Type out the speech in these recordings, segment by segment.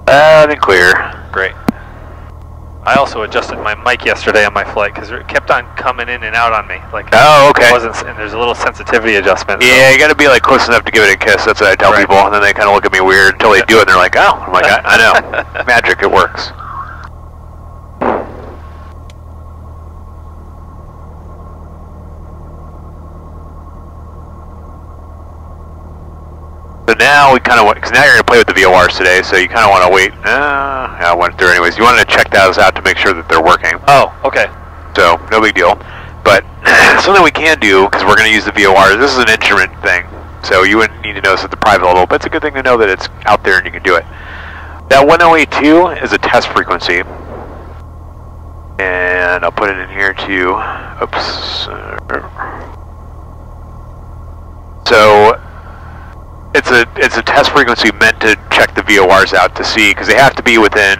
Loud and clear. Great. I also adjusted my mic yesterday on my flight because it kept on coming in and out on me. Like, oh, okay. It wasn't, and there's a little sensitivity adjustment. Yeah, so. You got to be like close enough to give it a kiss. That's what I tell people, and then they kind of look at me weird until they do it, and they're like, "Oh, I'm like, I know, magic, it works." So now we kind of want, because now you're going to play with the VORs today, so you kind of want to wait. I went through anyways. You want to check those out to make sure that they're working. Oh, okay. So, no big deal. But something we can do, because we're going to use the VORs, this is an instrument thing, so you wouldn't need to know this at the private level, but it's a good thing to know that it's out there and you can do it. That 1082 is a test frequency. And I'll put it in here too. Oops. So, it's a test frequency meant to check the VORs out to see, because they have to be within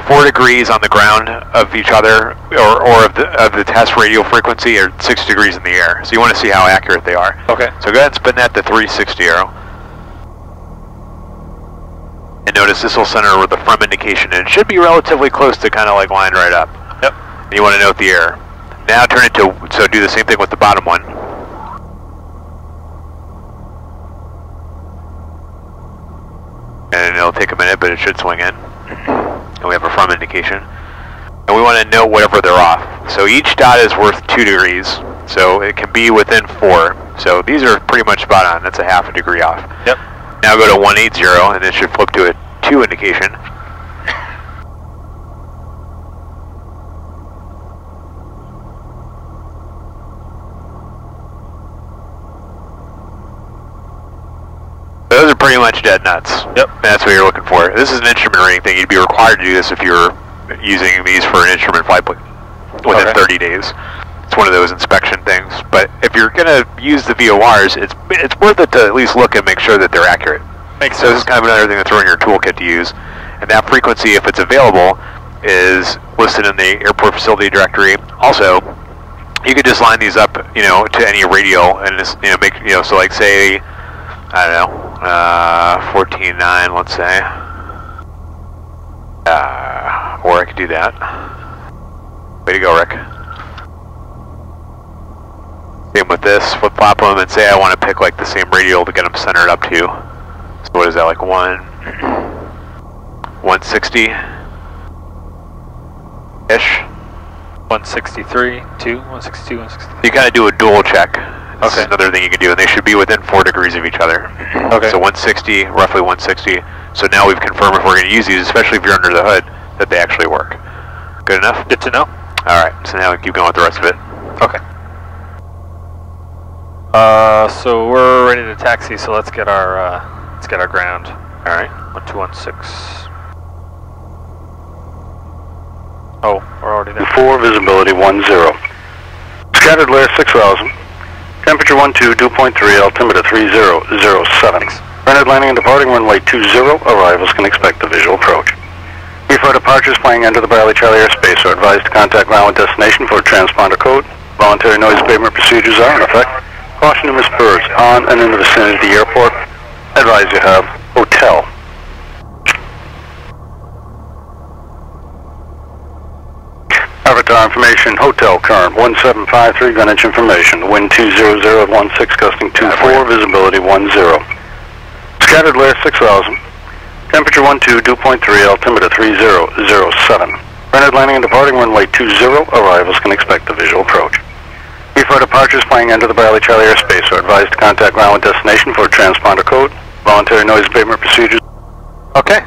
4 degrees on the ground of each other, or of the test radio frequency, or 6 degrees in the air. So you want to see how accurate they are. Okay. So go ahead and spin that to 360 arrow. And notice this will center with the from indication, and it should be relatively close to kind of like lined right up. Yep. And you want to note the error. Now turn it to, so do the same thing with the bottom one. And it'll take a minute, but it should swing in. And we have a from indication. And we want to note whatever they're off. So each dot is worth 2 degrees. So it can be within 4. So these are pretty much spot on. That's a half a degree off. Yep. Now go to 180 and it should flip to a 2 indication. Those are pretty much dead nuts. Yep. That's what you're looking for. This is an instrument reading thing. You'd be required to do this if you're using these for an instrument flight within 30 days. It's one of those inspection things. But if you're going to use the VORs, it's worth it to at least look and make sure that they're accurate. Makes sense. So this is kind of another thing to throw in your toolkit to use. And that frequency, if it's available, is listed in the airport facility directory. Also, you could just line these up, to any radio and just, make, so like say, I don't know, 14.9, let's say. Or I could do that. Way to go, Rick. Same with this, flip-flop them and say I want to pick like the same radio to get them centered up to. So what is that, like 160-ish? 163, 162, 163. You kind of do a dual check. This is another thing you can do, and they should be within 4 degrees of each other. Okay. So 160, roughly 160. So now we've confirmed if we're going to use these, especially if you're under the hood, that they actually work. Good enough? Good to know. All right, so now we can keep going with the rest of it. Okay. So we're ready to taxi, so let's get our ground. All right. 1216. Oh, we're already there. 4, visibility 10. Scattered layer 6000. Temperature 12, dew point 3, altimeter 3007. Rented landing and departing runway 20, arrivals can expect the visual approach. Before departures flying into the Bradley Charlie airspace are advised to contact ground with destination for a transponder code. Voluntary noise abatement procedures are in effect. Caution numerous birds on and in the vicinity of the airport. Advise you have hotel. Avatar information, hotel current 1753, Greenwich information, wind 200 at 16, gusting 24, visibility 10. Scattered layer 6000, temperature 12, dew point 3, altimeter 3007. Rented landing and departing runway 20, arrivals can expect the visual approach. Before departures flying into the Bradley Charlie airspace are advised to contact ground with destination for a transponder code. Voluntary noise abatement procedures. Okay,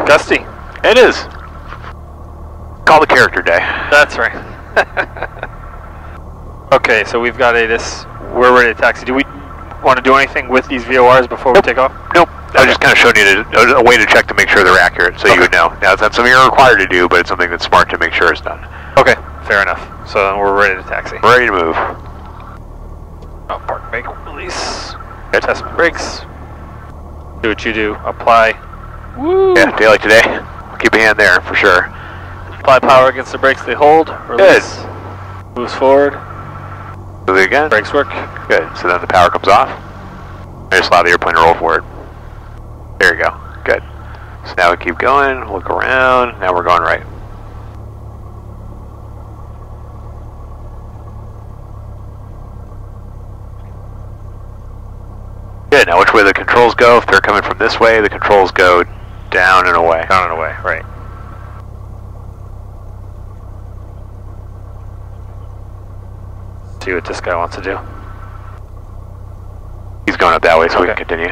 Gusty. It is. Call the character day. That's right. Okay, so we've got we're ready to taxi. Do we want to do anything with these VORs before we take off? Nope. I was just kind of showing you a way to check to make sure they're accurate, so you would know. Now, it's not something you're required to do, but it's something that's smart to make sure it's done. Okay, fair enough. So we're ready to taxi. Ready to move. Oh, park, brake, release. Test brakes. Do what you do. Apply. Woo! Yeah, day like today. Keep a hand there for sure. Apply power against the brakes. They hold. Release. Good. Moves forward. Do it again. Brakes work. Good. So then the power comes off. I just allow the airplane to roll forward. There you go. Good. So now we keep going, look around, now we're going right. Good, now which way the controls go? If they're coming from this way, the controls go down and away. Down and away, right. See what this guy wants to do. He's going up that way, so we can continue.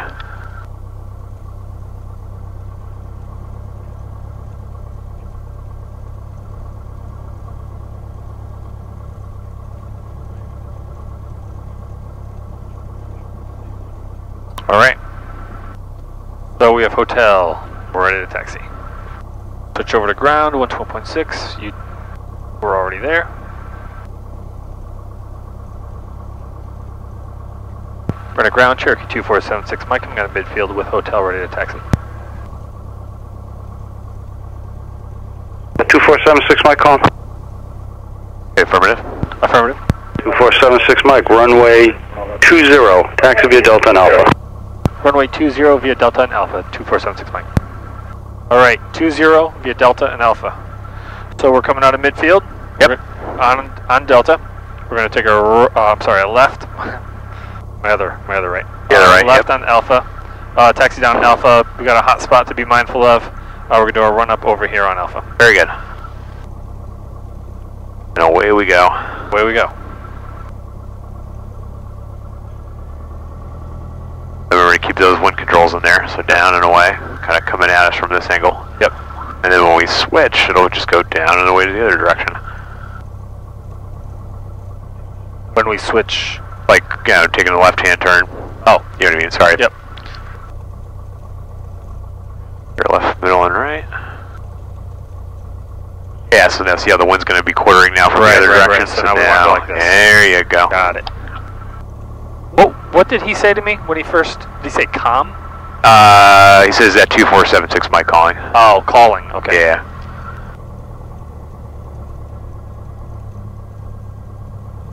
Alright. So we have hotel. We're ready to taxi. Switch over to ground, 112.6. You were already there. We're in a ground, Cherokee 2476 Mike. I'm going to midfield with hotel ready to taxi. 2476 Mike, calling. Affirmative. Affirmative. 2476 Mike, runway 20, taxi via Delta and Alpha. Runway 20 via Delta and Alpha, 2476 Mike. Alright, 20 via Delta and Alpha. So we're coming out of midfield. Yep. On Delta. We're going to take a left. my other right. Yeah, right. Left on Alpha. Taxi down Alpha. We got a hot spot to be mindful of. We're going to do a run up over here on Alpha. Very good. And away we go. Away we go. Remember to keep those wind controls in there, so down and away, kind of coming at us from this angle. Yep. And then when we switch, it'll just go down and away to the other direction. When we switch, like, you know, taking a left-hand turn. Oh, you know what I mean, sorry. Yep. Your left, middle, and right. Yeah, so now see how the wind's going to be quartering now from the other direction. Right. So now we want to go like this. There you go. Got it. What did he say to me when he first, did he say calm? He says that 2476 Mike calling. Oh, calling, okay. Yeah.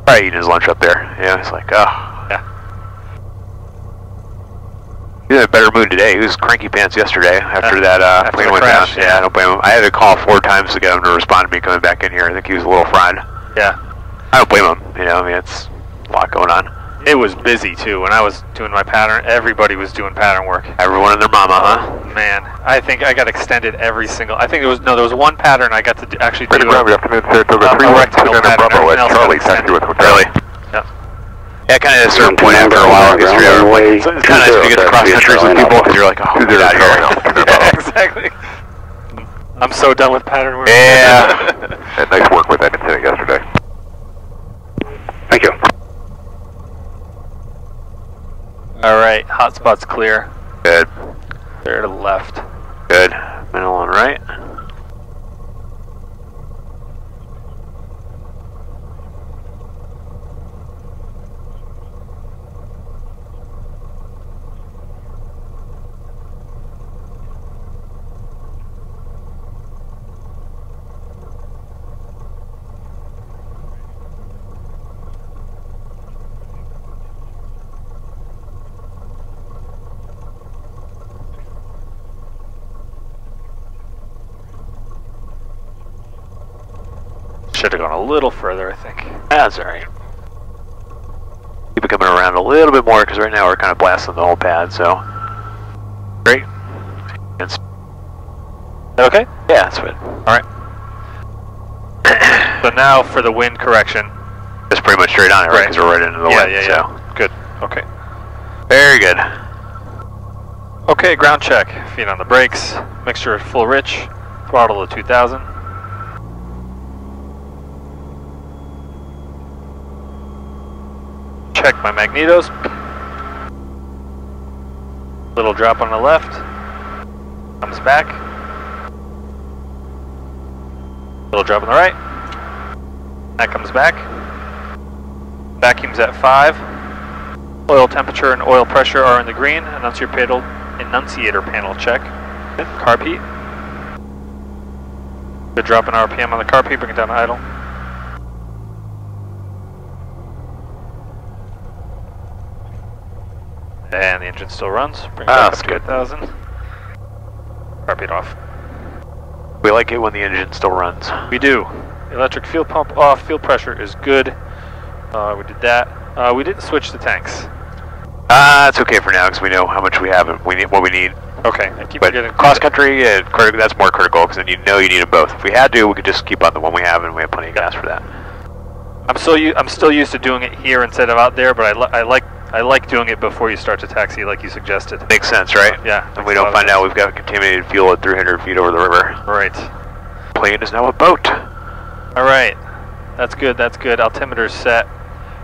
Probably eating his lunch up there. Yeah, it's like, oh. Yeah. He's in a better mood today. He was cranky pants yesterday after that plane went down. Yeah, I don't blame him. I had to call 4 times to get him to respond to me coming back in here. I think he was a little fried. Yeah. I don't blame him. You know, I mean, it's a lot going on. It was busy too. When I was doing my pattern, everybody was doing pattern work. Everyone and their mama, huh? Man, I think I got extended every single. I think there was one pattern I got to actually do. Good afternoon, Saratoga 31 Bravo at Charlie, taxi with hotel. Really? Yeah. Yeah, kind of at a certain point after a while, it's kind of nice to get to cross countries with people because you're like, oh, get out of here. Yeah, exactly. I'm so done with pattern work. Yeah. And nice work with that incident yesterday. Thank you. Alright, hotspot's clear. Good. Clear to the left. Good. Middle and right. Should have gone a little further, I think. That's alright. Keep it coming around a little bit more because right now we're kind of blasting the whole pad, so. Great. It's okay? Yeah, that's good. Alright. So now for the wind correction. It's pretty much straight on it, right? Because we're right into the wind. Yeah. Good. Okay. Very good. Okay, ground check. Feet on the brakes. Mixture full rich. Throttle to 2000. Check my magnetos. Little drop on the left. Comes back. Little drop on the right. That comes back. Vacuum's at 5. Oil temperature and oil pressure are in the green. Annunciator panel check. Carb heat. Good drop in RPM on the carb heat. Bring it down to idle. And the engine still runs. Bring it back up to 1,000. Carb heartbeat off. We like it when the engine still runs. We do. Electric fuel pump off, fuel pressure is good. We did that. We didn't switch the tanks. It's okay for now because we know how much we have and what we need. Okay, I keep But forgetting. cross country, that's more critical because then you know you need them both. If we had to, we could just keep on the one we have and we have plenty of gas for that. I'm still used to doing it here instead of out there, but I like doing it before you start to taxi, like you suggested. Makes sense, right? Yeah. And we don't find out we've got contaminated fuel at 300 feet over the river. Right. Plane is now a boat. All right. That's good. That's good. Altimeter's set.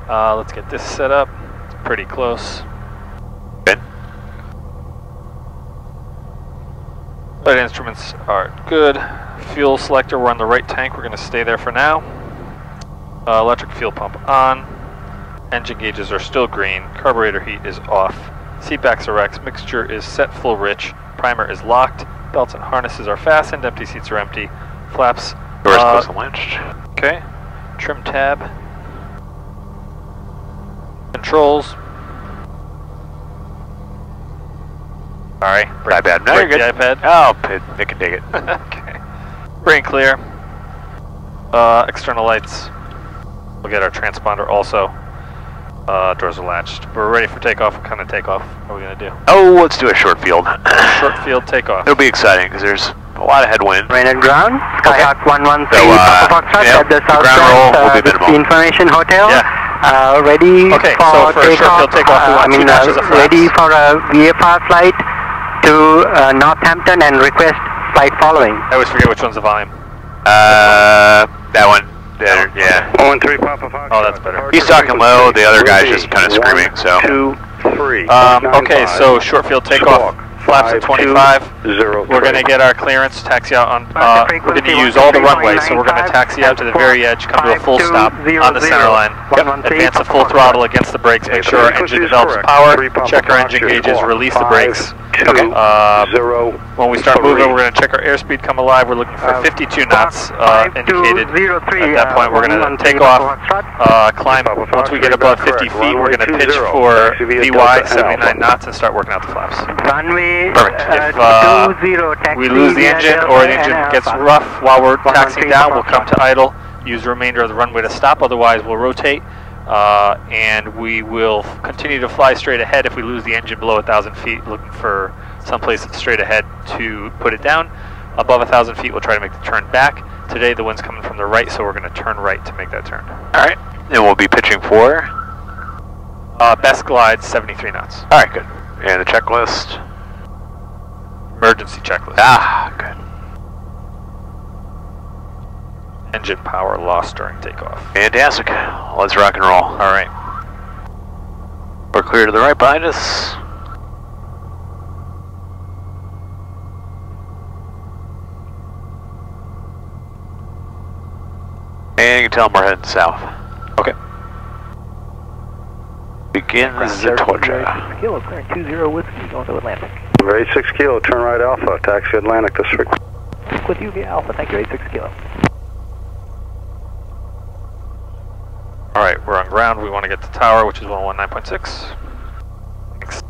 Let's get this set up. It's pretty close. Good. Flight instruments are good. Fuel selector, we're on the right tank. We're going to stay there for now. Electric fuel pump on. Engine gauges are still green. Carburetor heat is off. Seat backs are X. Mixture is set full rich. Primer is locked. Belts and harnesses are fastened. Empty seats are empty. Flaps. Doors closed and latched. Okay. Trim tab. Controls. Sorry. iPad. No, you're Break good. the iPad. Oh, it can dig it. Okay. Brain clear. External lights. We'll get our transponder also. Doors are latched. We're ready for takeoff. What kind of takeoff are we going to do? Oh, let's do a short field. Short field takeoff. It'll be exciting because there's a lot of headwind. Rain and ground. Skyhawk 113 So, Papa Foxtrot yeah, at the ground roll will be southwest minimal. Information Hotel. Yeah. Ready Okay, for so for a short field takeoff, we want 2 notches of flaps. ready for a VFR flight to Northampton and request flight following. I always forget which one's the volume. That one. Yeah. 113 Papa Foxtrot. Oh, that's better. He's talking low, the other guy's just kind of screaming, so. 2, 3. Okay, so short field takeoff. Flaps at 25. 0, We're going to get our clearance, taxi out on, we're going to use all the runway, so we're going to taxi out to the very edge, come to a full stop on the center line, advance at full throttle against the brakes, make sure our engine develops power, check our engine gauges, release the brakes. Okay. When we start moving, we're going to check our airspeed come alive. We're looking for 52 knots indicated. At that point, we're going to take off, climb. Once we get above 50 feet, we're going to pitch for VY 79 knots and start working out the flaps. Runway Perfect. If we lose the engine or the engine gets rough while we're taxiing down, we'll come to idle, use the remainder of the runway to stop. Otherwise, we'll rotate. And we will continue to fly straight ahead. If we lose the engine below 1,000 feet, looking for someplace straight ahead to put it down. Above 1,000 feet, we'll try to make the turn back. Today, the wind's coming from the right, so we're going to turn right to make that turn. All right. And we'll be pitching for? Best glide, 73 knots. All right, good. And the checklist? Emergency checklist. Ah, good. Engine power lost during takeoff. Fantastic. Let's rock and roll. All right. We're clear to the right behind us. And you can tell them we're heading south. Okay. Begins the torture. Kilo, clear 20 Whiskey, going to Atlantic. Number 86 Kilo, turn right Alpha, taxi Atlantic District. With you via Alpha, thank you, 86 Kilo. All right, we're on ground. We want to get to tower, which is 119.6. Thanks.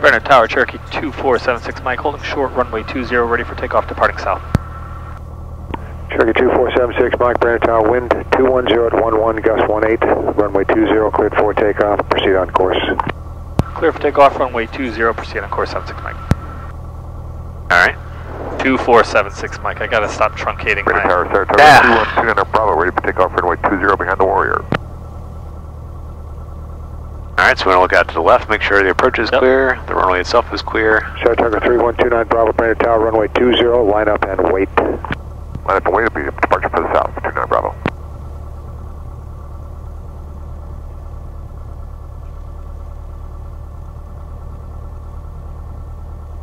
Brenner Tower, Cherokee 2476 Mike, holding short, runway 20, ready for takeoff, departing south. Cherokee 2476 Mike, Brenner Tower, wind 210 at 11, gust 18, runway 20, cleared for takeoff, proceed on course. Clear for takeoff, runway 20, proceed on course 76 Mike. All right. 2476 Mike, I gotta stop truncating. Brenner Tower, Saratoga 212 Bravo, ready for takeoff, runway 20 behind the Warrior. All right, so we're going to look out to the left, make sure the approach is clear, the runway itself is clear. Saratoga 3129 Bravo, Brenner Tower, runway 20, line up and wait. Line up and wait will be departure for the south, 29 Bravo.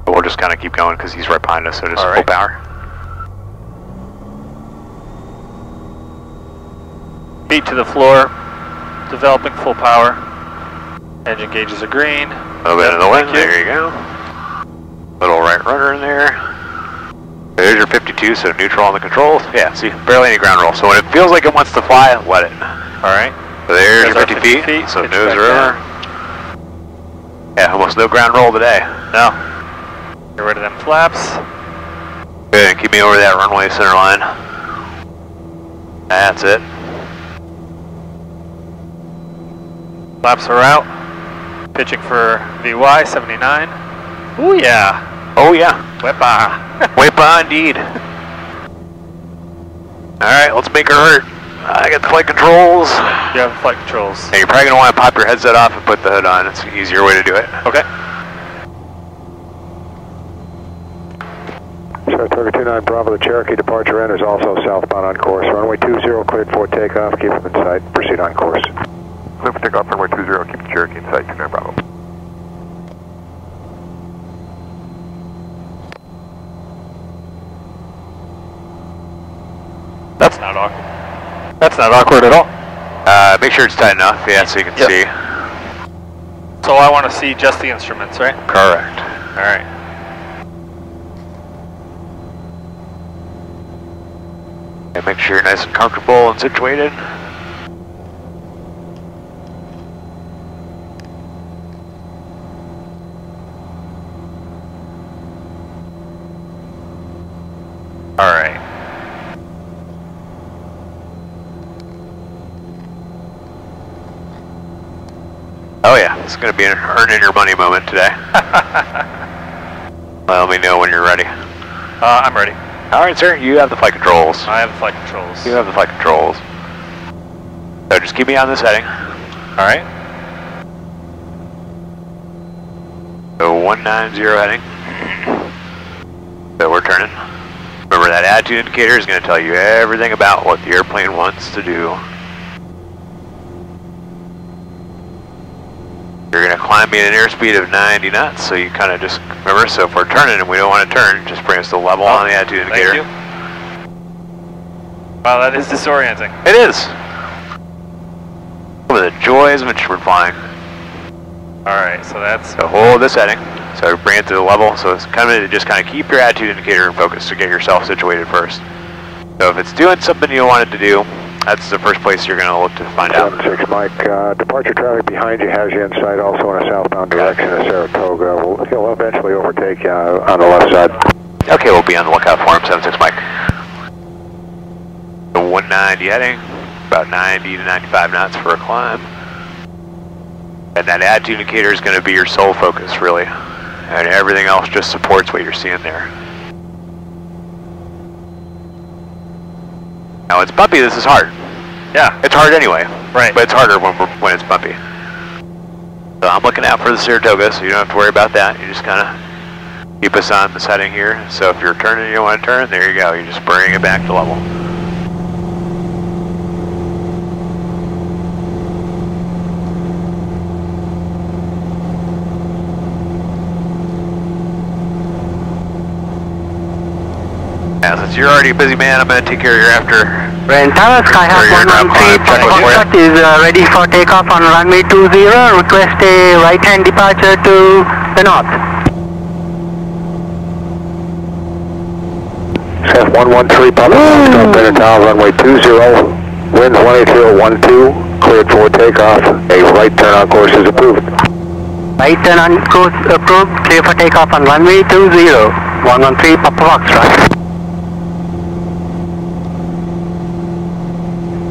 But we'll just kind of keep going because he's right behind us, so just full power. Feet to the floor, developing full power. Engine gauges are green. A little bit of the wind, there you go. Little right rudder in there. There's your 52, so neutral on the controls. Yeah, see, barely any ground roll. So when it feels like it wants to fly, let it. All right. So there's your 50 feet, so nose river. Yeah, almost no ground roll today. No. Get rid of them flaps. Good, keep me over that runway center line. That's it. Flaps are out. Pitching for VY 79. Ooh yeah. Oh yeah. Wepa. Wepa indeed. Alright, let's make her hurt. I got the flight controls. You have flight controls. Yeah, you're probably going to want to pop your headset off and put the hood on. It's an easier way to do it. Okay. So Target 29 Bravo, the Cherokee departure end is also southbound on course. Runway 20 cleared for takeoff. Keep them in sight. Proceed on course. Clear for takeoff, runway 20, keep the Cherokee in sight, 29 Bravo. That's not awkward. That's not awkward at all. Make sure it's tight enough, yeah, so you can see. So I want to see just the instruments, right? Correct. Alright. And make sure you're nice and comfortable and situated. Alright. Oh yeah, it's going to be an earning your money moment today. Let me know when you're ready. I'm ready. Alright sir, you have the flight controls. I have the flight controls. You have the flight controls. So just keep me on this heading. Alright. So 190 heading. So we're turning. Remember that attitude indicator is going to tell you everything about what the airplane wants to do. You're going to climb me at an airspeed of 90 knots, so you kind of just, remember, so if we're turning and we don't want to turn, just bring us to level on the attitude indicator. Thank you. Wow, that is disorienting. It is. One of the joys of instrument flying. Alright, so that's... So hold this heading, so bring it to the level, so it's kind of just kind of keep your attitude indicator in focus to get yourself situated first. So if it's doing something you want it to do, that's the first place you're going to look to find out. 76 Mike, departure traffic behind you has you in sight, also in a southbound direction of Saratoga. He'll eventually overtake you on the left side. Okay, we'll be on the lookout for him, 76 Mike. So 190 heading, about 90 to 95 knots for a climb. And that attitude indicator is going to be your sole focus, really. And everything else just supports what you're seeing there. Now, it's bumpy, this is hard. Yeah. It's hard anyway. Right. But it's harder when it's bumpy. So I'm looking out for the Saratoga, so you don't have to worry about that. You just kind of keep us on the setting here. So if you're turning and you don't want to turn, there you go. You just bring it back to level. Now, since you're already a busy man, I'm going to take care of your after. Brent Tower, Skyhawk 113, Foxtrot is ready for takeoff on runway 20. Request a right-hand departure to the north. Set 113 Papa Foxtrot, Brent Tower, runway 20. Winds 18012, cleared for takeoff. A right turn on course is approved. Right turn on course approved, clear for takeoff on runway 20. 113 Papa Foxtrot.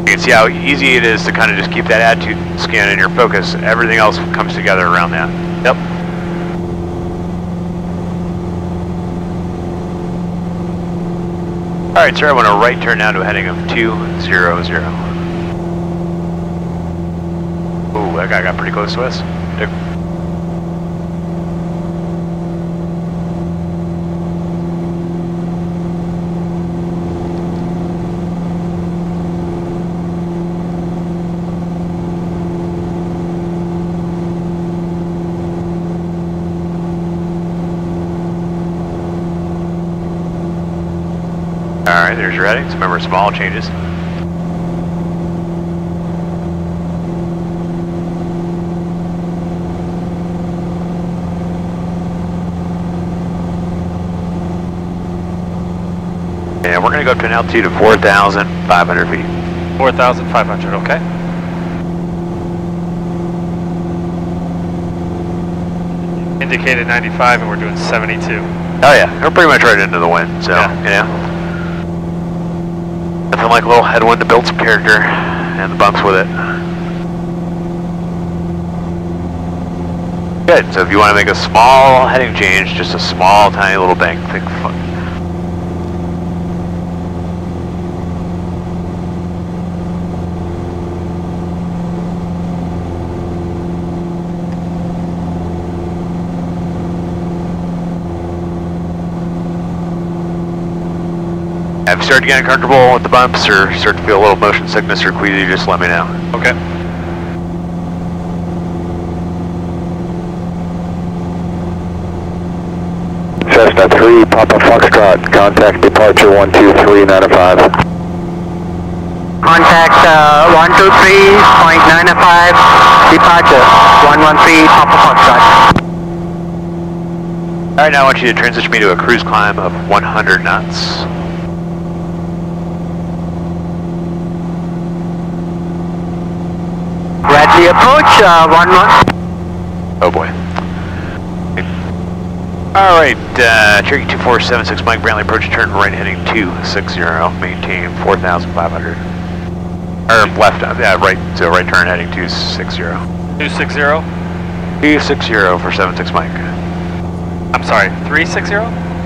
You can see how easy it is to kind of just keep that attitude scan in your focus. Everything else comes together around that. Yep. Alright, sir, I want to right turn now to a heading of 200. Ooh, that guy got pretty close to us. Alright, there's your headings. Remember, small changes. And we're going to go up to an altitude of 4,500 feet. 4,500, okay. Indicated 95 and we're doing 72. Oh yeah, we're pretty much right into the wind, so, you know. Nothing like a little headwind to build some character, and the bumps with it. Good, so if you want to make a small heading change, just a small, tiny little bank, think fun. If you start getting comfortable with the bumps or start to feel a little motion sickness or queasy, just let me know. Okay. Cessna 3, Papa Foxtrot, contact departure 123.95. Contact 123.95, departure 113 Papa Foxtrot. Alright, now I want you to transition me to a cruise climb of 100 knots. Bradley approach, 11. Oh boy. Alright, Cherokee 2476, Mike Brantley, approach turn right heading 260, maintain 4,500. Or left, yeah, right, so right turn heading 260. 260? 260 for 76 Mike. I'm sorry, 360?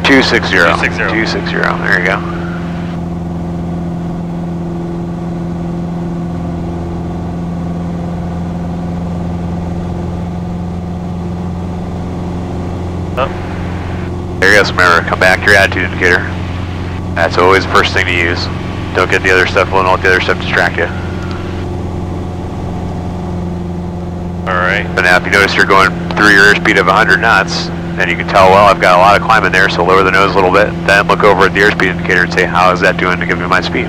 260. 260. 260, there you go. There you go, so remember, come back to your attitude indicator. That's always the first thing to use. Don't get the other stuff, don't let the other stuff distract you. Alright. But now if you notice you're going through your airspeed of 100 knots, and you can tell, well, I've got a lot of climb in there, so lower the nose a little bit, then look over at the airspeed indicator and say, how is that doing to give me my speed?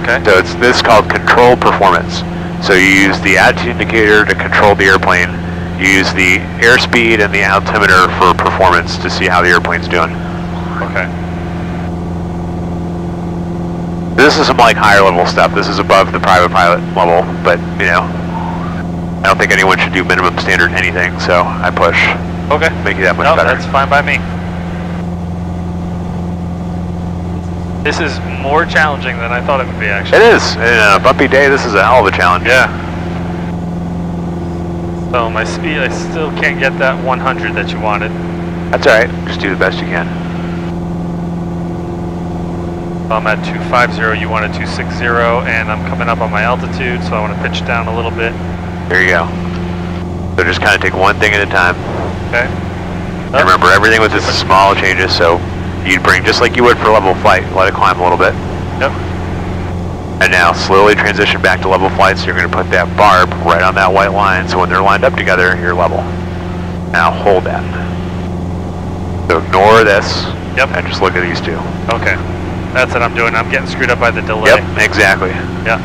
Okay. So this is called controlled performance. So you use the attitude indicator to control the airplane. You use the airspeed and the altimeter for performance to see how the airplane's doing. Okay. This is some like higher level stuff. This is above the private pilot level, but you know, I don't think anyone should do minimum standard anything, so I push. Okay. Make you that much better. That's fine by me. This is more challenging than I thought it would be, actually. It is. In a bumpy day, this is a hell of a challenge. Yeah. So my speed, I still can't get that 100 that you wanted. That's alright. Just do the best you can. I'm at 250, you wanted 260, and I'm coming up on my altitude, so I want to pitch down a little bit. There you go. So just kind of take one thing at a time. Okay. And remember, everything was just small changes, so you'd bring, just like you would for level flight, let it climb a little bit. Yep. And now slowly transition back to level flight, so you're going to put that barb right on that white line, so when they're lined up together, you're level. Now hold that. So ignore this, and just look at these two. Okay. That's what I'm doing. I'm getting screwed up by the delay. Yep, exactly. Yeah.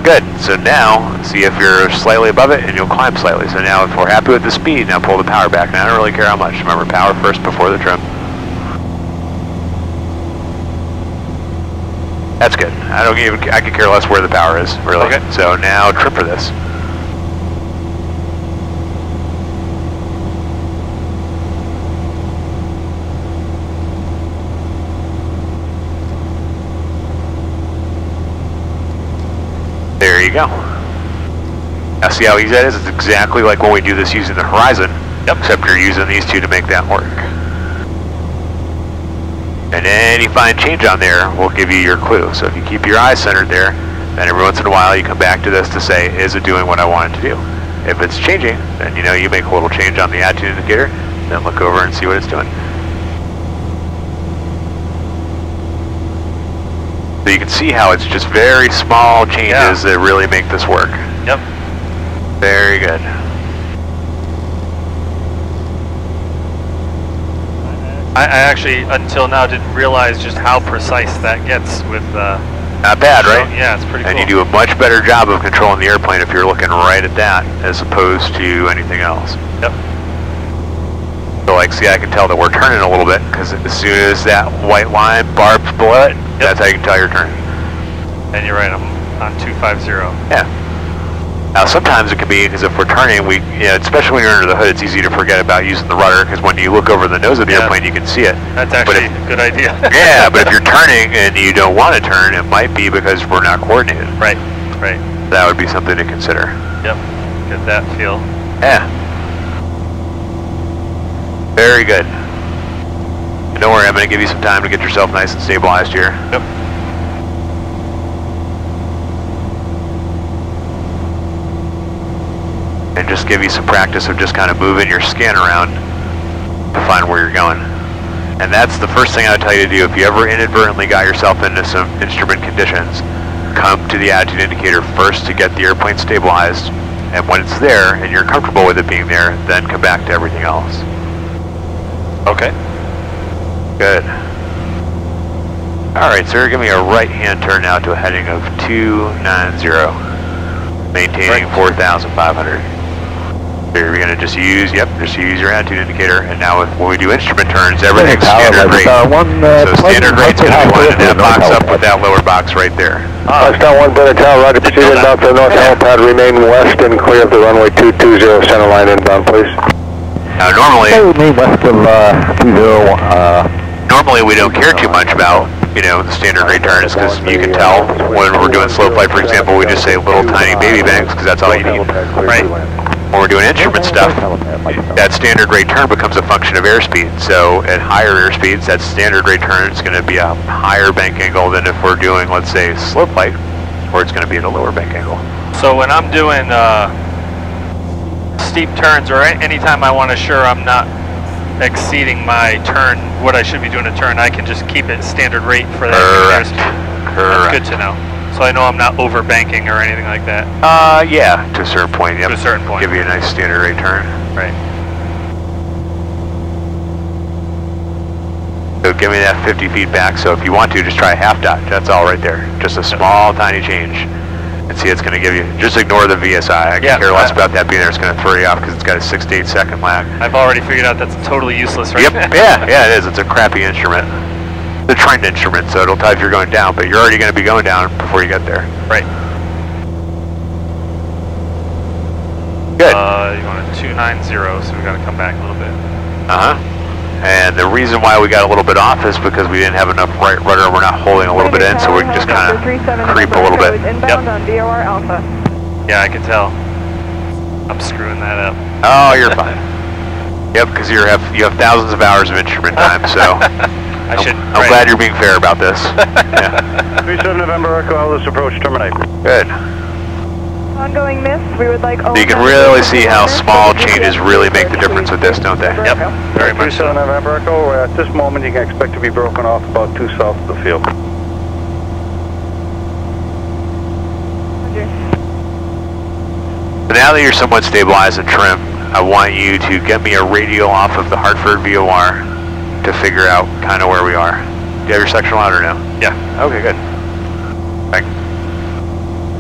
Good. So now, see if you're slightly above it, and you'll climb slightly. So now if we're happy with the speed, now pull the power back. Now I don't really care how much. Remember, power first before the trim. That's good. I could care less where the power is, really. Okay. So now trim for this. There you go. Now see how easy that is? It's exactly like when we do this using the horizon, except you're using these two to make that work. And any fine change on there will give you your clue. So if you keep your eyes centered there, then every once in a while you come back to this to say, is it doing what I want it to do? If it's changing, then you know you make a little change on the attitude indicator, then look over and see what it's doing. So you can see how it's just very small changes that really make this work. Yep. Very good. I actually, until now, didn't realize just how precise that gets with... Not bad, right? Yeah, it's pretty cool. And you do a much better job of controlling the airplane if you're looking right at that, as opposed to anything else. Yep. So like, see, I can tell that we're turning a little bit, because as soon as that white line barbs below it, that's how you can tell you're turning. And you're right, I'm on 250. Yeah. Now sometimes it can be, because if we're turning, especially when you're under the hood, it's easy to forget about using the rudder, because when you look over the nose of the airplane, you can see it. That's actually a good idea. Yeah, but if you're turning and you don't want to turn, it might be because we're not coordinated. Right. That would be something to consider. Yep, get that feel. Yeah. Very good. And don't worry, I'm going to give you some time to get yourself nice and stabilized here. Yep. And just give you some practice of just kind of moving your scan around to find where you're going. And that's the first thing I would tell you to do. If you ever inadvertently got yourself into some instrument conditions, come to the attitude indicator first to get the airplane stabilized, and when it's there and you're comfortable with it being there, then come back to everything else. Okay. Good. Alright, sir, give me a right-hand turn now to a heading of 290, maintaining 4,500. You're going to just use your attitude indicator, and now when we do instrument turns, everything's standard rate. So standard rate's going to be lining that box up with that lower box right there. Touchdown 1 Brother Tower, roger, proceed inbound for the north helipad, remain west and clear of the runway 220, center line inbound, please. Now normally, Remain west of 20, normally we don't care too much about, the standard rate turns, because you can tell when we're doing slow flight, for example, we just say little tiny baby banks, because that's all you need. Right. When we're doing instrument stuff, that standard rate turn becomes a function of airspeed. So at higher airspeeds, that standard rate turn is going to be a higher bank angle than if we're doing, let's say, slow flight, where it's going to be at a lower bank angle. So when I'm doing steep turns, or anytime I want to assure I'm not exceeding my turn, what I should be doing a turn, I can just keep it standard rate for that airspeed. That's good to know. So I know I'm not over banking or anything like that. Yeah, to a certain point. Yep. To a certain point. Give you a nice standard rate turn. Right. So give me that 50 feet back. So if you want to, just try a half dot. That's all right there. Just a small, tiny change. And see, it's going to give you. Just ignore the VSI. I can care less about that being there. It's going to throw you off because it's got a 6 to 8 second lag. I've already figured out that's totally useless, right? Yep. Yeah, it is. It's a crappy instrument. The trend instrument, so it'll tell if you're going down, but you're already going to be going down before you get there. Right. Good. You want a 290, so we got to come back a little bit. And the reason why we got a little bit off is because we didn't have enough right rudder. We're not holding a little bit in, so we can just kind of creep a little bit. Inbound on DOR Alpha. Yeah, I can tell. I'm screwing that up. Oh, you're fine. Yep, because you have thousands of hours of instrument time, so. I'm glad you're being fair about this. Yeah. 37 November Echo, how this approach terminate. Good. Ongoing miss, we would like all. You can really see how small changes really make the difference with this, don't they? Yep, very much so. 37 November Echo, at this moment you can expect to be broken off about 2 south of the field. So now that you're somewhat stabilized and trim, I want you to get me a radial off of the Hartford VOR to figure out kind of where we are. Do you have your sectional out or no? Yeah. Okay, good. Thanks.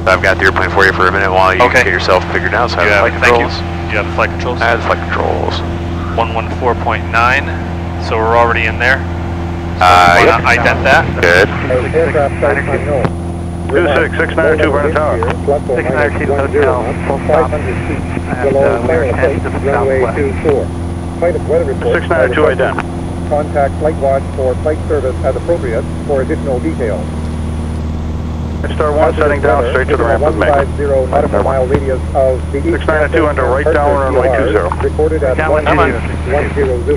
So I've got the airplane for you for a minute while you get yourself figured out. So I have flight controls. You have the flight controls? I have the flight controls. 114.9, so we're already in there. So yep. Ident that. Good. 26, 692 Vernon Tower. 692 Hotel, full stop. And we're headed to the southwest. 692 ident. Contact Flight Watch for flight service as appropriate for additional details. Star 1 setting down straight to the ramp with me. 150 nautical mile radius of the 692 under right down runway 20. Recorded at 100.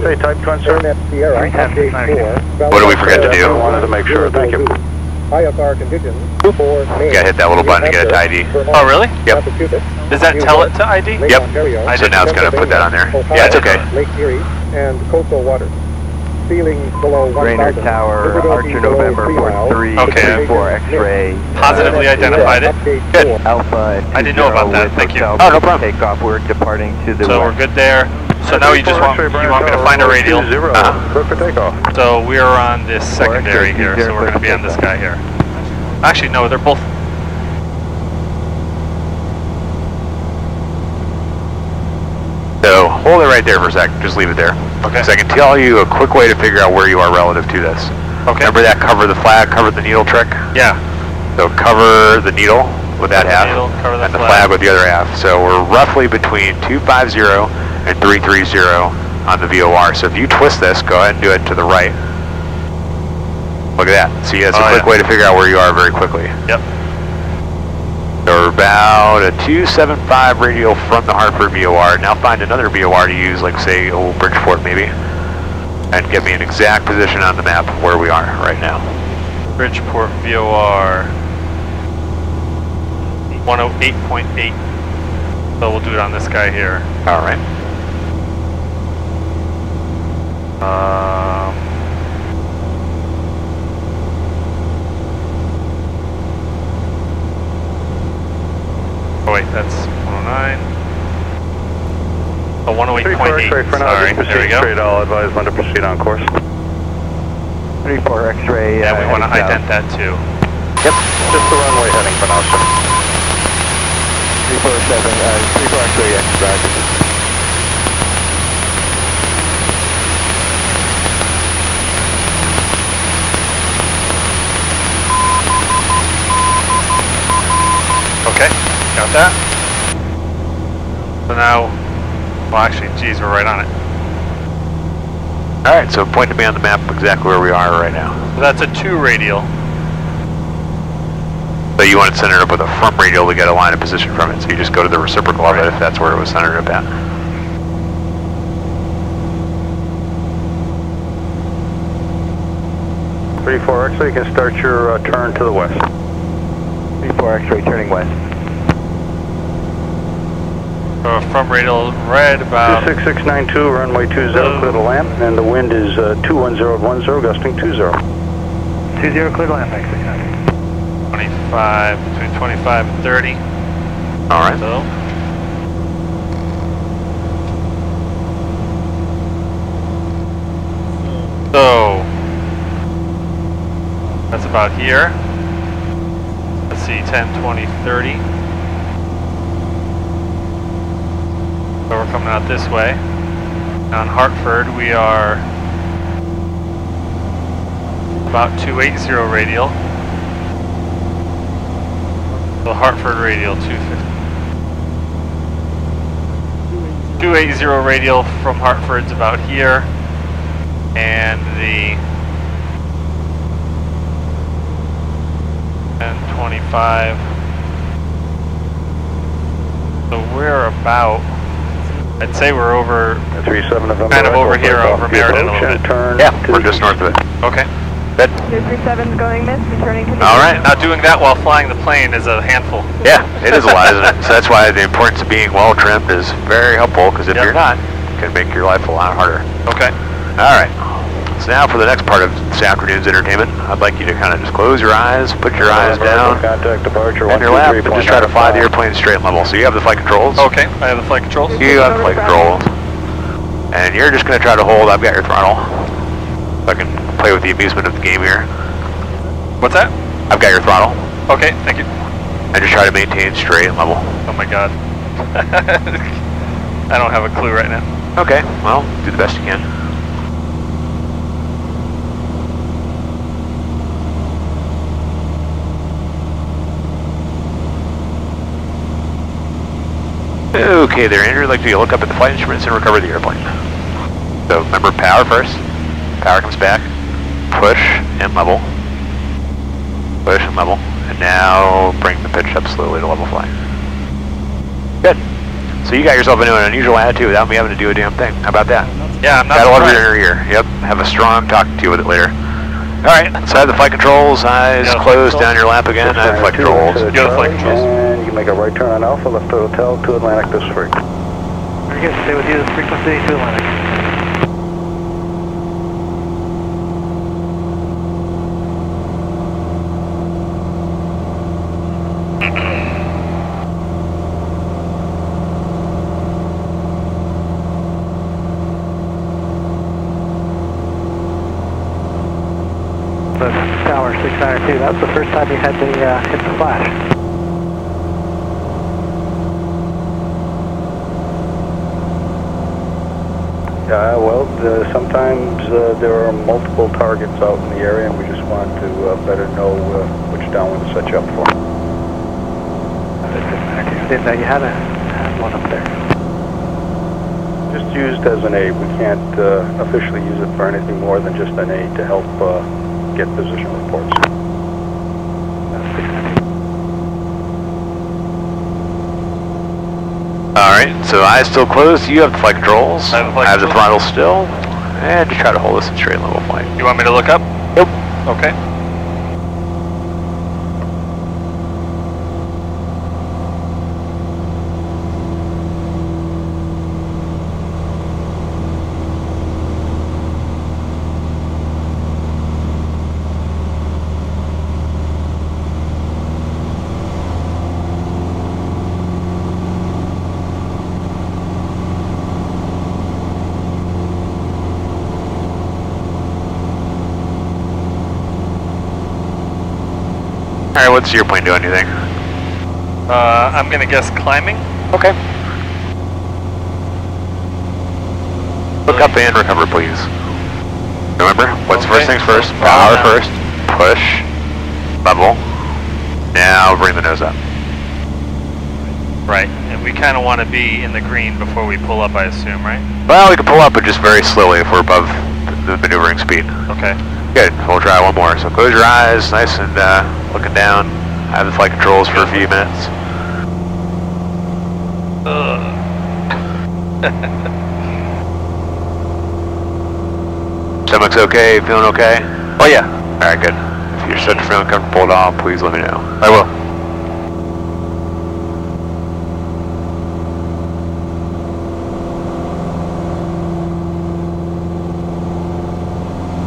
Say type twin, sir. Sierra, update 4. What do we forget to do? I wanted to make sure, thank you. IFR conditions for Maine. You gotta hit that little button to get it to ID. Oh, really? Yep. Does that tell it to ID? Yep. So now it's gonna put that on there. Yeah, it's okay. Lake Erie and coastal waters. Ceilings below 1,000. Rainer Tower, Archer November 43, Okay. 4 X-ray. Positively identified it. Good. Alpha. I didn't know about that, thank you. Oh, no problem. Takeoff, we're departing to the So we're good there. So now you want me to find a radial. Look for takeoff. So we are on this secondary here, so we're going to be on this guy here. Actually, no, they're both. So hold it right there for a second. Just leave it there. Okay. So I can tell you a quick way to figure out where you are relative to this. Okay. Remember that cover the flag, cover the needle trick? Yeah. So cover the needle with that half, and the flag with the other half. So we're roughly between 250 and 330 on the VOR. So if you twist this, go ahead and do it to the right. Look at that. See, that's a quick way to figure out where you are very quickly. Yep. So we're about a 275 radial from the Hartford VOR. Now find another VOR to use, like say old Bridgeport maybe, and get me an exact position on the map where we are right now. Bridgeport VOR 108.8. So we'll do it on this guy here. All right. Oh wait, that's 109. Oh, 108.8. Sorry, there we go. Straight, I'll advise when to proceed on course. 34 X-ray. Yeah, we want to ident that too. Yep, just the runway heading for now, sir. 34 X-ray, back. Okay, got that. So now, well actually, geez, we're right on it. All right, so point to me on the map exactly where we are right now. So that's a 2 radial. So you want it centered up with a front radial to get a line of position from it. So you just go to the reciprocal of it if that's where it was centered up at. Three-4 X-ray, you can start your turn to the west. 34 X-ray turning west. Front radial red about 26692, runway 20, clear to land, and the wind is 21010, gusting 20. 20, clear to land, thanks. 25, between 25 and 30. All right. So that's about here. Let's see, 10, 20, 30. So we're coming out this way. On Hartford, we are about 280 radial. The Hartford radial 250. 280 radial from Hartford's about here, and the 1025. So we're about, I'd say we're over, 37 November, kind of over here, over Meriden a little bit. Turn we're just north of it. Okay. Good. 237's going miss, returning to the All right. Now doing that while flying the plane is a handful. Yeah, it is a lot, isn't it? So that's why the importance of being well trimmed is very helpful, because if you're not, it can make your life a lot harder. Okay. All right. So now for the next part of this afternoon's entertainment, I'd like you to kind of just close your eyes, put your eyes down, contact departure, and your lap, and just try to fly the airplane straight and level. So you have the flight controls. Okay, I have the flight controls. You have the flight controls. And you're just going to try to hold, I've got your throttle. So I can play with the amusement of the game here. What's that? I've got your throttle. Okay, thank you. And just try to maintain straight and level. Oh my god. I don't have a clue right now. Okay, well, do the best you can. Okay there, Andrew, I'd like you to look up at the flight instruments and recover the airplane. So remember, power first. Power comes back. Push and level. Push and level. And now bring the pitch up slowly to level flying. Good. So you got yourself into an unusual attitude without me having to do a damn thing. How about that? Yeah, I'm not That'll surprised. over your ear. Yep. Have a strong talk to you with it later. Alright, so I have the flight controls, eyes closed, down your lap again. I have flight controls. You have the flight controls. And you make a right turn on Alpha, left to Hotel, to Atlantic, this free. Very good, stay with you, the frequency to Atlantic. Tower 692, that was the first time you had the hit the flash. Yeah, well, sometimes there are multiple targets out in the area, and we just want to better know which downwind to set you up for. I didn't know you had one up there. Just used as an aid. We can't officially use it for anything more than just an aid to help get position reports. Alright, so eyes still closed. You have the flight controls. I have the throttle still. And just try to hold us in straight level flight. You want me to look up? Nope. Okay. Alright, what's your plane doing, you think? I'm gonna guess climbing. Okay. Look up and recover, please. Remember, what's first things first? Power first, push, level. Now bring the nose up. Right, and we kind of want to be in the green before we pull up, I assume, right? Well, we can pull up, but just very slowly if we're above the maneuvering speed. Okay. Good, we'll try one more. So close your eyes, nice and looking down. I have the flight controls for a few minutes. Stomach's okay, feeling okay? Oh yeah. Alright, good. If you're starting to feel uncomfortable at all, please let me know. I will.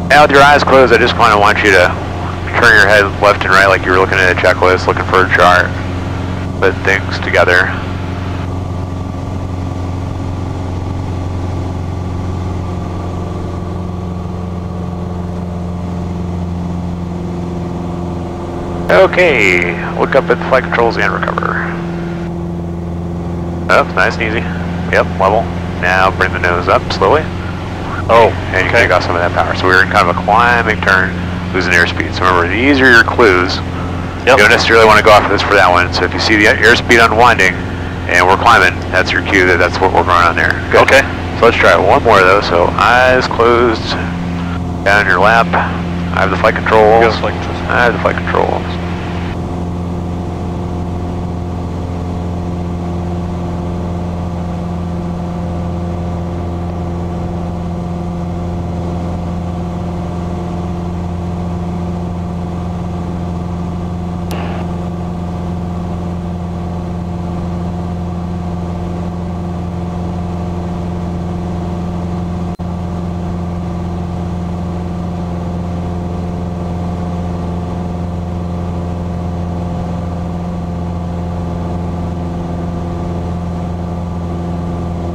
Now with your eyes closed, I just kind of want you to turn your head left and right like you were looking at a checklist, looking for a chart, put things together. Okay, look up at the flight controls and recover. Oh, nice and easy. Yep, level. Now bring the nose up slowly. Oh, and you can take off some of that power. So we're in kind of a climbing turn, losing airspeed. So remember, the easier your clues, you don't necessarily want to go off of this for that one. So if you see the airspeed unwinding and we're climbing, that's your cue that that's what we're going on there. Good. Okay. So let's try one more though. So eyes closed, down in your lap. I have the flight controls. I have the flight controls.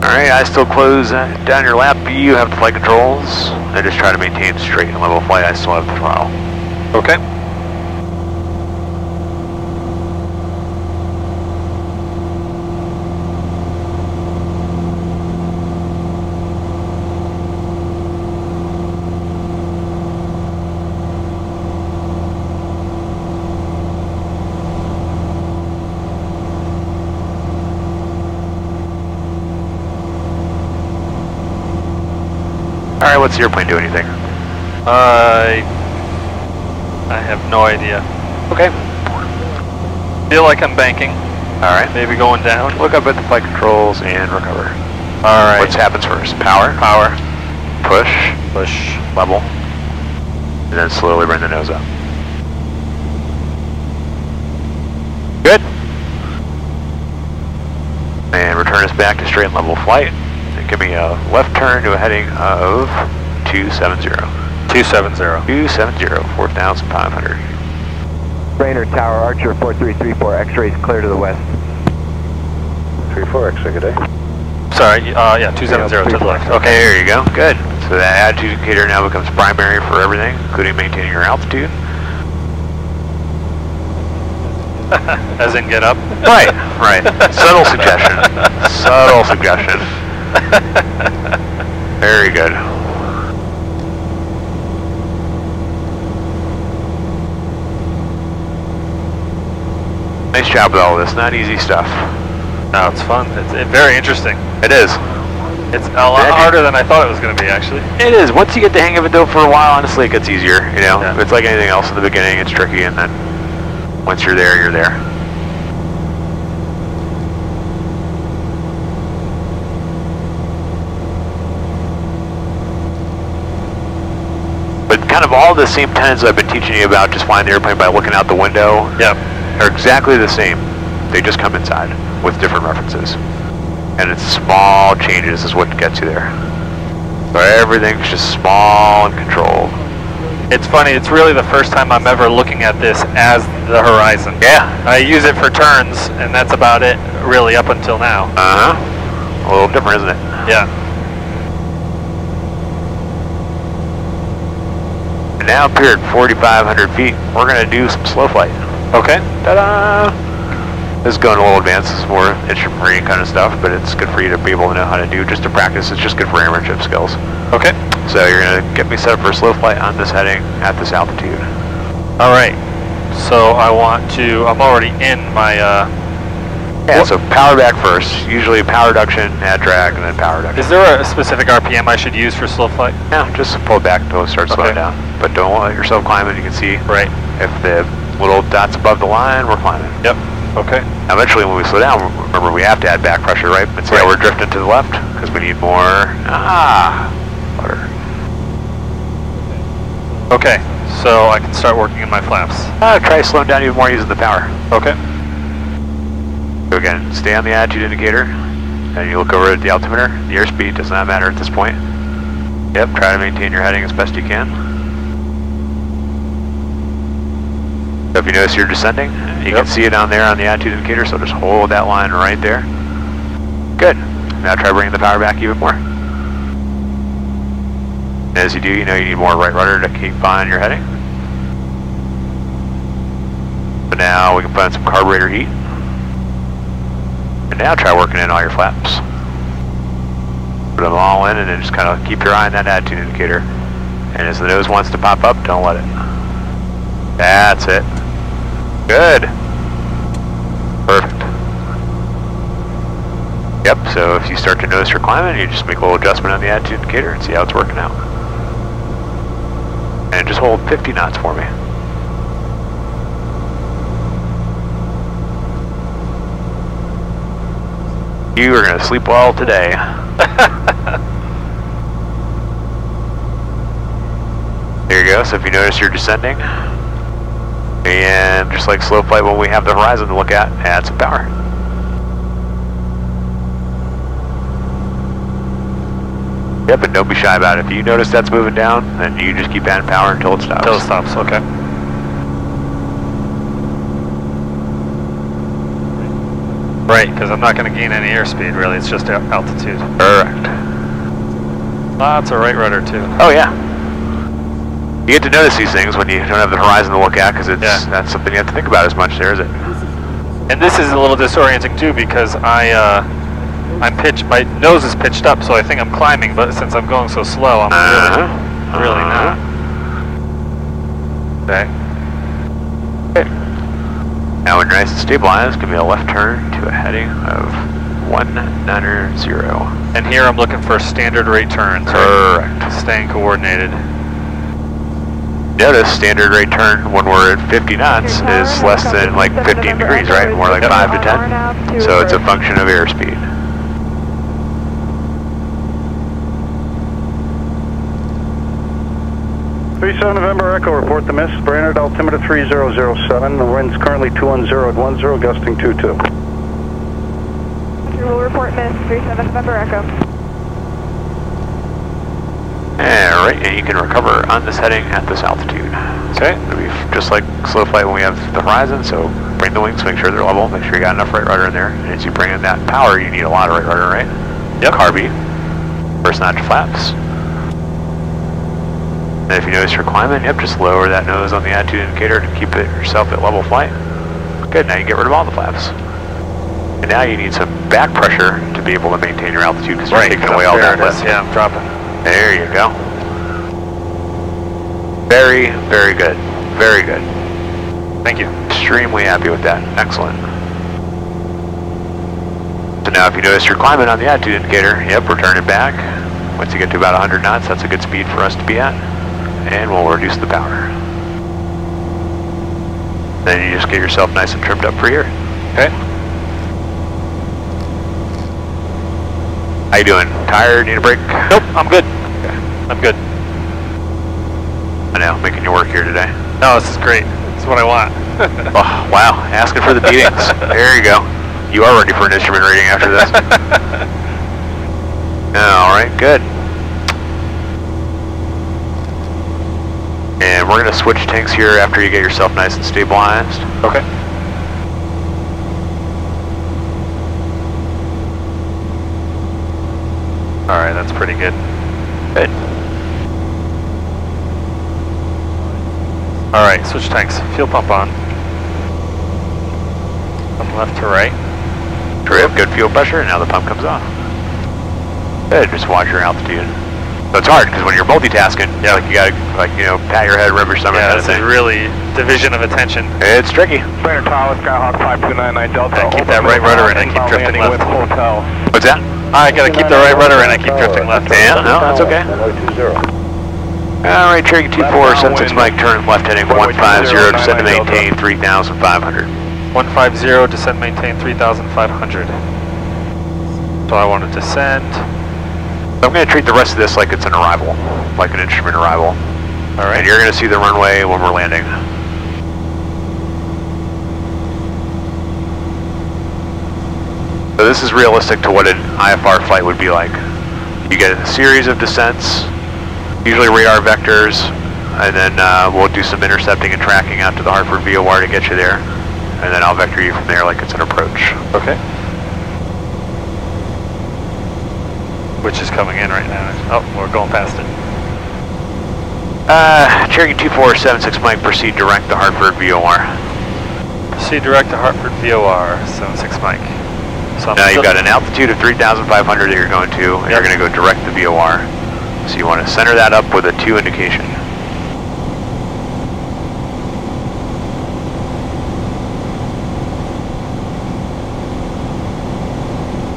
Alright, eyes still closed, down your lap, you have the flight controls, and just try to maintain straight and level flight. I still have the throttle. Okay. Alright, what's your plane doing, you think? I have no idea. Okay. Feel like I'm banking. Alright. Maybe going down. Look up at the flight controls and recover. Alright. What happens first? Power? Power. Push. Push. Level. And then slowly bring the nose up. Good. And return us back to straight and level flight. And give me a left turn to a heading of 270. 270. 270, 4,500. Rainer Tower, Archer 4334, X-rays clear to the west. 34, X-ray, good day. Sorry, yeah, 270 to the left. Okay, there you go. Good. So that attitude indicator now becomes primary for everything, including maintaining your altitude. As in get up? Right, right. Subtle suggestion. Subtle suggestion. Very good. Nice job with all this, not easy stuff. No, it's fun. It's very interesting. It is. It's a lot harder than I thought it was going to be, actually. It is. Once you get the hang of it, though, for a while, honestly, it gets easier. You know, Yeah. it's like anything else in the beginning. It's tricky, and then once you're there, you're there. But kind of all the same tenets I've been teaching you about just flying the airplane by looking out the window are exactly the same. They just come inside with different references. And it's small changes is what gets you there. So everything's just small and controlled. It's funny, it's really the first time I'm ever looking at this as the horizon. Yeah. I use it for turns, and that's about it, really, up until now. Uh-huh. A little different, isn't it? Yeah. And now up here at 4,500 feet, we're going to do some slow flight. Okay. Ta-da! This is going a little advanced. This is more instrument reading kind of stuff, but it's good for you to be able to know how to do. Just to practice, it's just good for airmanship skills. Okay. So you're going to get me set up for a slow flight on this heading at this altitude. All right. So I want to, I'm already in my, Yeah, so power back first. Usually power reduction, add drag, and then power reduction. is there a specific RPM I should use for slow flight? Yeah, just pull it back until it starts slowing down. But don't let yourself climb it. You can see Right. if the little dots above the line, we're climbing. Yep. Okay. Now eventually when we slow down, remember we have to add back pressure, right? And see how we're drifting to the left? Because we need more, water. Okay. So I can start working in my flaps. Try slowing down even more using the power. Okay. So again, stay on the attitude indicator, and you look over at the altimeter. The airspeed does not matter at this point. Yep, try to maintain your heading as best you can. So if you notice you're descending, you can see it down there on the attitude indicator, so just hold that line right there. Good. Now try bringing the power back even more. And as you do, you know you need more right rudder to keep on your heading. So now we can put on some carburetor heat. And now try working in all your flaps. Put them all in and then just kind of keep your eye on that attitude indicator. And as the nose wants to pop up, don't let it. That's it. Good. Perfect. Yep, so if you start to notice you're climbing, you just make a little adjustment on the attitude indicator and see how it's working out. And just hold 50 knots for me. You are going to sleep well today. There you go, so if you notice you're descending, and just like slow flight when we have the horizon to look at, add some power. Yep, and don't be shy about it. If you notice that's moving down, then you just keep adding power until it stops. Until it stops, okay. Right, because I'm not going to gain any airspeed, really. It's just altitude. Correct. Lots of right rudder, too. Oh, yeah. You get to notice these things when you don't have the horizon to look at, because it's not something you have to think about as much there, is it? And this is a little disorienting, too, because I'm pitched, my nose is pitched up, so I think I'm climbing, but since I'm going so slow, I'm really not. Okay. Now when you're nice and stabilized, give me a left turn to a heading of 190. And here I'm looking for standard rate turns. Correct. Right? Staying coordinated. Notice standard rate turn when we're at 50 knots is less than like 15 degrees, right? More like 5 to 10. So it's a function of airspeed. 37 November Echo, report the miss. Brainerd altimeter 3007. The wind's currently 210 at 10, gusting 22. We'll report miss, 37 November Echo. Alright, and you can recover on this heading at this altitude. Okay, it'll be just like slow flight when we have the horizon, so bring the wings, make sure they're level, make sure you got enough right rudder in there. And as you bring in that power, you need a lot of right rudder, right? Yep. Carby. First notch flaps. And if you notice you're climbing, yep, just lower that nose on the attitude indicator to keep it yourself at level flight. Good, now you get rid of all the flaps. And now you need some back pressure to be able to maintain your altitude because you're taking away all that lift. Yeah, I'm dropping. There you go. Very, very good. Very good. Thank you. extremely happy with that. Excellent. So now if you notice you're climbing on the attitude indicator, yep, we're turning back. Once you get to about 100 knots, that's a good speed for us to be at. And we'll reduce the power. Then you just get yourself nice and trimmed up for here. Okay. How you doing? Tired? Need a break? Nope, I'm good. Okay. I'm good. I know, making you work here today. No, this is great. This is what I want. Oh, wow, asking for the beatings. There you go. You are ready for an instrument reading after this. Alright, good. And we're going to switch tanks here after you get yourself nice and stabilized. Okay. Alright, that's pretty good. Good. Alright, switch tanks. Fuel pump on. From left to right. Trip, good fuel pressure, and now the pump comes off. Good, just watch your altitude. So it's hard, because when you're multitasking, yeah, like you gotta, like, you know, pat your head, rub your stomach, yeah, this is really division of attention. It's tricky. Brandon Tower, Skyhawk 5299 Delta. I keep that right rudder and I keep drifting left. What's that? I gotta keep the right rudder and I keep drifting left. Yeah, no, that's okay. Alright, Cherokee 2476 Mike, turn left heading 150, descend to maintain 3,500. 150, descend, maintain 3,500. So I want to descend. I'm going to treat the rest of this like it's an arrival, like an instrument arrival. Alright. And you're going to see the runway when we're landing. So this is realistic to what an IFR flight would be like. You get a series of descents, usually radar vectors, and then we'll do some intercepting and tracking out to the Hartford VOR to get you there. And then I'll vector you from there like it's an approach. Okay. Which is coming in right now. Oh, we're going past it. Cherokee 2476 Mike, proceed direct to Hartford VOR. Proceed direct to Hartford VOR, 76 Mike. So now you've got an altitude of 3,500 that you're going to, and you're going to go direct to VOR. So you want to center that up with a 2 indication.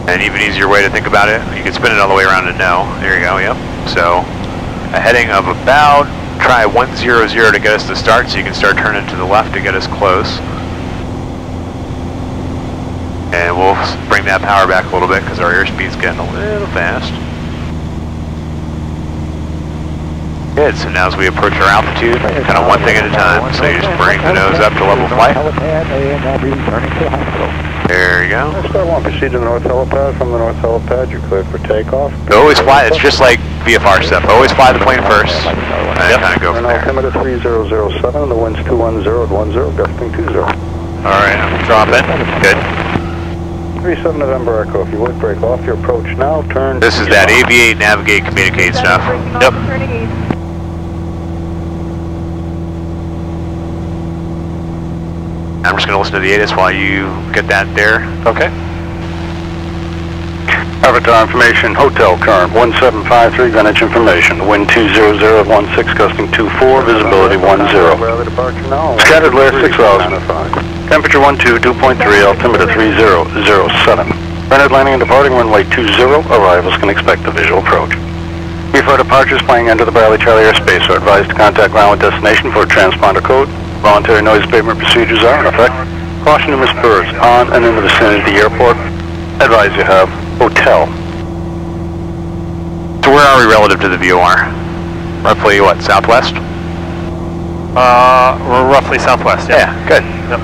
An even easier way to think about it, you can spin it all the way around and no. There you go, yep. So a heading of about, try 100 to get us to start, so you can start turning to the left to get us close. And we'll bring that power back a little bit because our airspeed's getting a little fast. Good, so now as we approach our altitude, kind of one thing at a time, so you just bring the nose up to level flight. There you go. Star 1, proceed to the north helipad. From the north helipad, you're cleared for takeoff. Always fly, it's just like VFR stuff. Always fly the plane first, and then kind of go from there. Altimeter 3007, the wind's 210 at 10, gusting 20. Alright, I'm dropping. Good. 37 November Echo, if you would break off your approach now, turn. This is that aviate, navigate, communicate stuff. Yep. Turning east. I'm just going to listen to the ATIS while you get that there. Okay. Avatar information, hotel current 1753, Greenwich information, wind 200 at 16, gusting 24, visibility 10. Scattered layer 6000. Temperature 12, dew point 3, altimeter 3007. Rented landing and departing runway 20, arrivals can expect a visual approach. Before departures flying into the Bradley Charlie airspace are advised to contact ground with destination for a transponder code. Voluntary noise abatement procedures are in effect. Caution numerous birds on and in the vicinity of the airport. Advise you have hotel. So where are we relative to the VOR? Roughly what, southwest? We're roughly southwest, yeah. Yeah, good. Yep.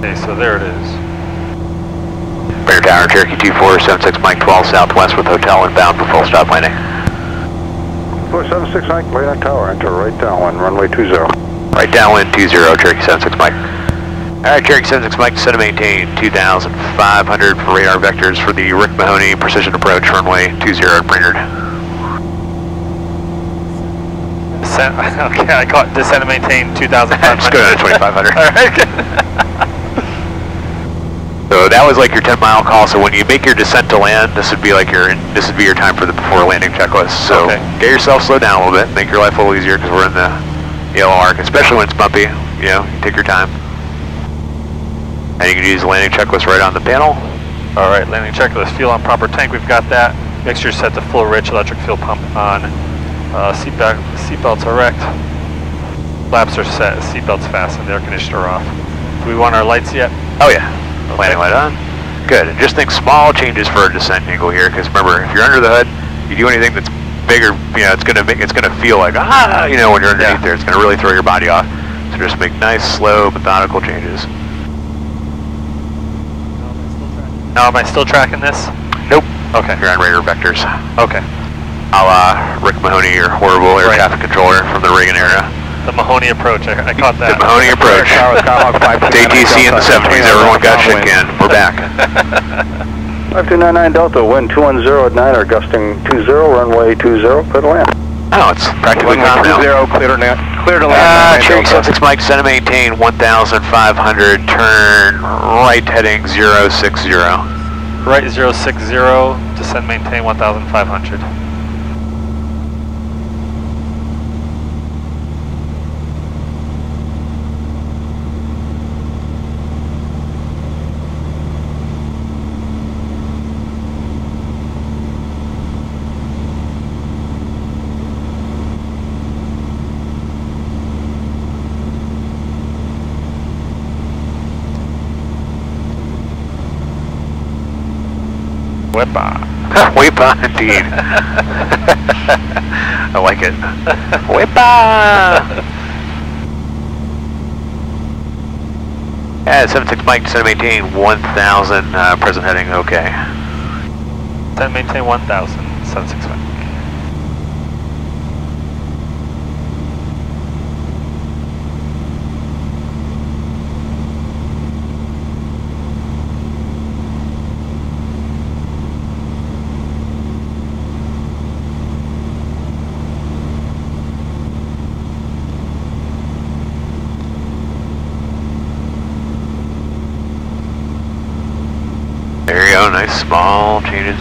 Okay, so there it is. Radar Tower, Cherokee 2476 Mike 12 southwest with hotel inbound for full stop landing. 476 Mike, Radar Tower, enter right downwind, runway 20. Right downwind 20, Cherokee 76 Mike. Alright, Cherokee 76 Mike, descend to maintain 2,500 for radar vectors for the Rick Mahoney precision approach, runway 20 at Brainerd. Descent, okay, I caught descend to maintain 2,500. Just go down to 2,500. Alright. So that was like your 10-mile call. So when you make your descent to land, this would be like your time for the before landing checklist. So get yourself slowed down a little bit, make your life a little easier because we're in the yellow arc, especially when it's bumpy. You know, take your time. And you can use the landing checklist right on the panel. All right, landing checklist. Fuel on proper tank. We've got that. Mixture set to full rich. Electric fuel pump on. Seatbelts are erect. Flaps are set. Seatbelts fastened. Air conditioner off. Do we want our lights yet? Oh yeah. Landing light on. Good. And just think small changes for a descent angle here, because remember, if you're under the hood, you do anything that's bigger, you know, it's gonna feel like you know, when you're underneath there, it's gonna really throw your body off. So just make nice, slow, methodical changes. Now, am I still tracking this? Nope. Okay. You're on radar vectors. Okay. I'll Rick Mahoney, your horrible air traffic controller from the Reagan era. The Mahoney approach, I caught that. The Mahoney approach. ATC in the 70s, everyone got shit canned. We're back. 5299 Delta, wind 210 at 9, or gusting 20, runway 20, clear to land. Oh, it's practically calm now. 20, clear to land. Cherry 76 Mike, center maintain 1,500, turn right heading 060. Right 060, descend maintain 1,500. Whip-on. Whip-on, indeed. I like it. Whip-on! Yeah, 76 Mike, center maintain 1,000, present heading, okay. Descend maintain 1,000, 76 Mike. There you go, nice small changes.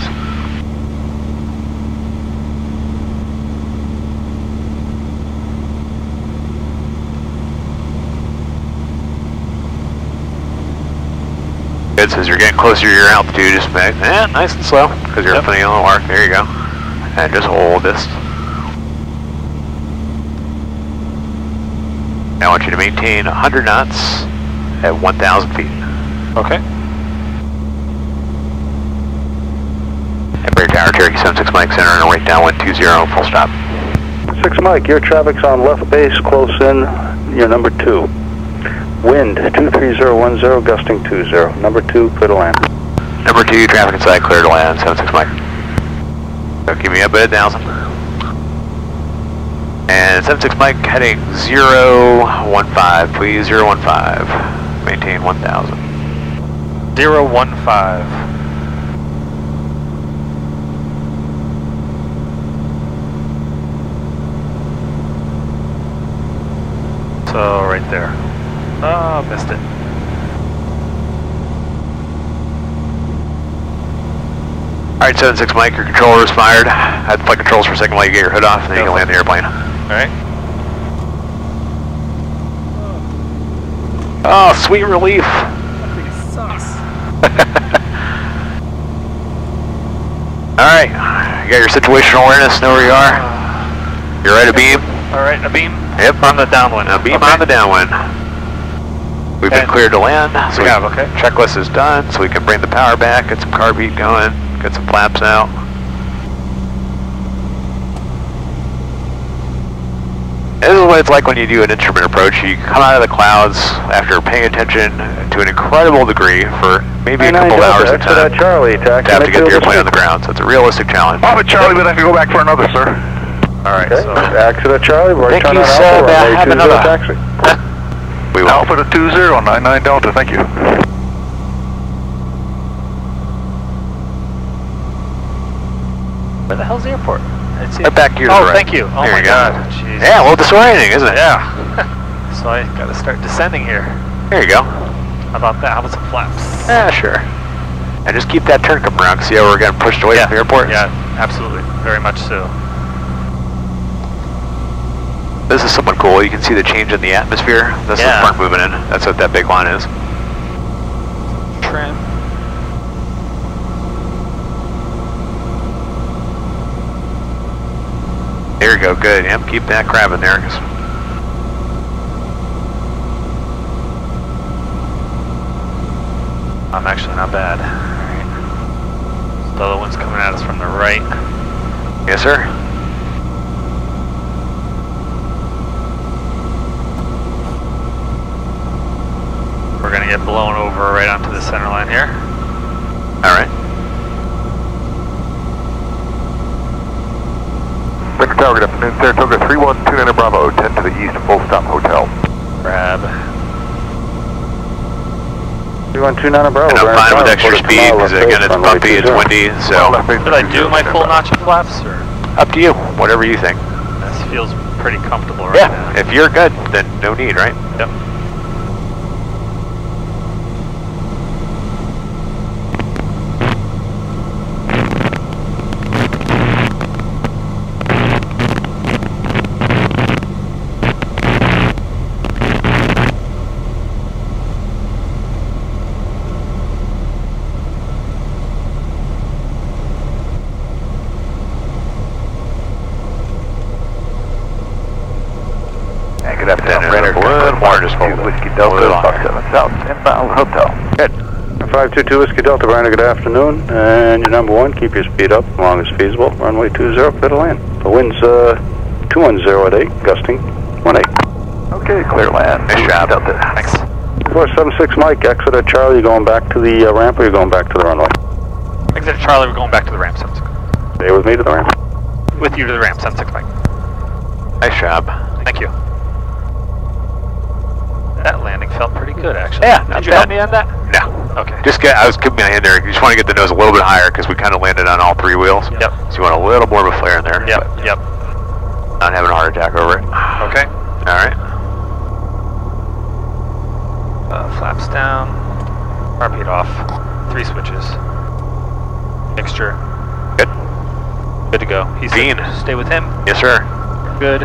Good, so as you're getting closer to your altitude, just make, nice and slow, because you're up in the yellow arc, there you go. And just hold this. Now I want you to maintain 100 knots at 1,000 feet. Okay. Embraer Tower, Cherokee 76 Mike, center and right downwind 20, full stop. 6 Mike, your traffic's on left base, close in, you're number 2. Wind 23010, gusting 20. Number 2, clear to land. Number 2, traffic inside, clear to land, 76 Mike. So keep me up at 1,000. And 76 Mike, heading 015, please, 015. Maintain 1,000. 015. So, right there. Oh, missed it. Alright, 76 Mike, your controller is fired. I had flight controls for a second while you get your hood off, and then you can land the airplane. Alright. Oh, sweet relief. That thing sucks. Alright, you got your situational awareness, know where you are. You're right abeam. Alright, a beam? Yep. On the downwind. A beam on the downwind. We've been cleared to land. So we have, okay. Checklist is done, so we can bring the power back, get some carb heat going, get some flaps out. This is what it's like when you do an instrument approach. You come out of the clouds after paying attention to an incredible degree for maybe a couple hours at a time Charlie, to have to get the airplane on the ground. So it's a realistic challenge. Oh, but Charlie, we'd have to go back for another, sir. Alright, Okay, so... Exit Charlie, we're Thank turning you, on sir. Alpha, runway Have 20 another. taxi. We will. Alpha to 2099 Delta, thank you. Where the hell's the airport? Right back here. Oh, right. thank you. Oh There my you go. god. Jeez. Yeah, a little disorienting, isn't it? Yeah. So I gotta start descending here. There you go. How about that? How about some flaps? Yeah, sure. And just keep that turn coming around, see how we're getting pushed away from the airport? Yeah, absolutely. Very much so. This is somewhat cool. You can see the change in the atmosphere. This is the front moving in. That's what that big line is. Trim. There you go, good. Yep, keep that crab in there. I'm actually not bad. Alright. The other one's coming at us from the right. Yes, sir. We're gonna get blown over right onto the center line here. Alright. Victor Tower, good afternoon. Saratoga 3129 Bravo, 10 to the east, full stop hotel. Grab. 3129 Bravo. And I'm fine with extra speed because again it's bumpy, it's windy, so. Should I do my full notch of flaps or? Up to you, whatever you think. This feels pretty comfortable right now. If you're good, then no need, right? Yep. Good afternoon, Whiskey Delta, Fox 7 South, inbound hotel. Good. 522 Whiskey Delta, Brandon, good afternoon. And your number 1, keep your speed up as long as feasible. Runway 20, clear to land. The wind's 210 at 8, gusting 18. Okay, clear land. Nice job. Delta. Thanks. 476 Mike, exit at Charlie, you going back to the ramp or you going back to the runway? Exit Charlie, we're going back to the ramp. Stay with me to the ramp. With you to the ramp, 76 Mike. Nice job. Thank you. That landing felt pretty good, actually. Yeah, Did you help me on that? No. Okay. I was keeping my hand there. You just want to get the nose a little bit higher because we kind of landed on all 3 wheels. Yep. So you want a little more of a flare in there. Yep, yep. Not having a heart attack over it. Okay. Alright. Flaps down. RP off. 3 switches. Mixture. Good. Good to go. He's Bean. Stay with him. Yes, sir. Good.